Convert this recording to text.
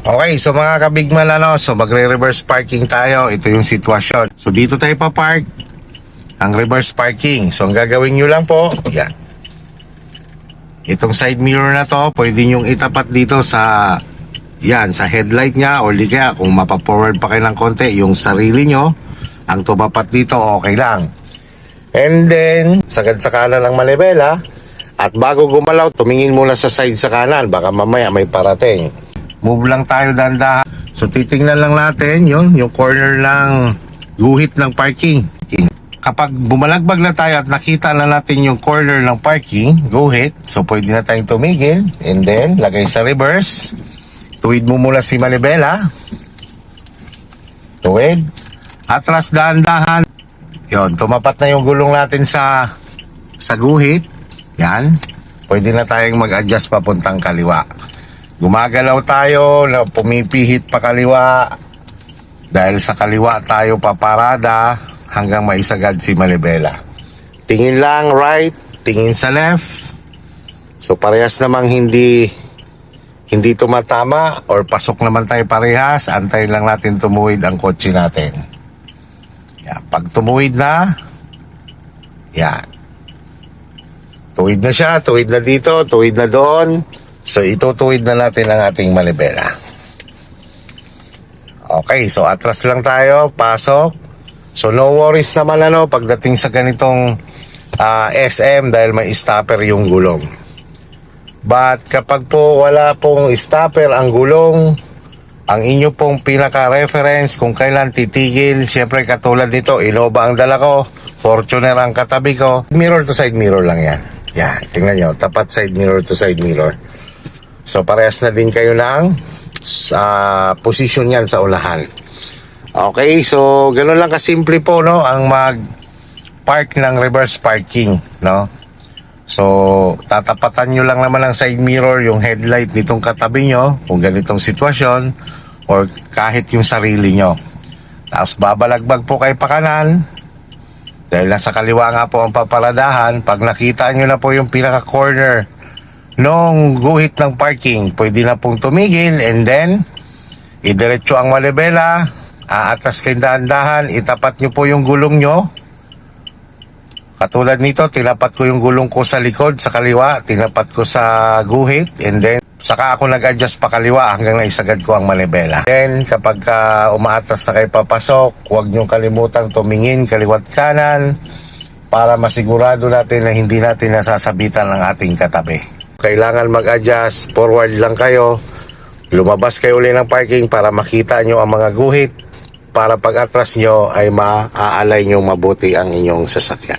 Okay, so mga kabigman, so magre-reverse parking tayo. Ito yung sitwasyon. So dito tayo pa-park. Ang reverse parking. So ang gagawin nyo lang po, yan. Itong side mirror na to, pwede nyong itapat dito sa, yan, sa headlight nya, o di kaya kung mapaforward pa kayo ng konti, yung sarili nyo, ang tumapat dito, okay lang. And then, sagad sa kanan ng manibela, at bago gumalaw, tumingin muna sa side sa kanan, baka mamaya may parating. Move lang tayo dahan-dahan. So titingnan lang natin yung corner ng guhit ng parking. Kapag bumalagbag na tayo at nakita na natin yung corner ng parking, guhit, so pwede na tayong tumigil. And then, lagay sa reverse. Tuwid mo muna si manibela. Tuwid. Atras dahan-dahan. Yon, tumapat na yung gulong natin sa guhit. Yan. Pwede na tayong mag-adjust papuntang kaliwa. Gumagalaw tayo na pumipihit pa kaliwa dahil sa kaliwa tayo paparada hanggang maisagad si manibela. Tingin lang right, tingin sa left. So parehas namang hindi tumatama or pasok naman tayo parehas. Antayin lang natin tumuwid ang kotse natin. Yan. Pag tumuwid na, yan. Tuwid na siya, tuwid na dito, tuwid na doon. So itutuwid na natin ang ating manibela. Okay, so atras lang tayo, pasok. So no worries naman pagdating sa ganitong SM dahil may stopper yung gulong. But kapag po wala pong stopper ang gulong, ang inyo pong pinaka-reference kung kailan titigil, syempre katulad nito, Innova ang dala ko, Fortuner ang katabi ko, mirror to side mirror lang yan. Yan, tingnan nyo, tapat side mirror to side mirror. So parehas na din kayo ng position yan sa unahan. Okay, so ganoon lang kasimple po ang mag-park ng reverse parking, no? So tatapatan nyo lang naman ang side mirror, yung headlight nitong katabi nyo kung ganitong sitwasyon, or kahit yung sarili nyo. Tapos babalagbag po kayo pa kanan dahil nasa kaliwa nga po ang paparadahan. Pag nakita nyo na po yung pinaka-corner nung guhit ng parking, pwede na pong tumigil and then idiretso ang manibela, aatas kayo dahan-dahan, itapat nyo po yung gulong nyo. Katulad nito, tinapat ko yung gulong ko sa likod, sa kaliwa, tinapat ko sa guhit, and then saka ako nag-adjust pa kaliwa hanggang naisagad ko ang manibela. Then kapag umaatas na kayo papasok, huwag nyo kalimutang tumingin kaliwat kanan para masigurado natin na hindi natin nasasabitan ang ating katabi. Kailangan mag-adjust, forward lang kayo, lumabas kayo uli ng parking para makita nyo ang mga guhit, para pag atras nyo ay maaalay nyo mabuti ang inyong sasakyan.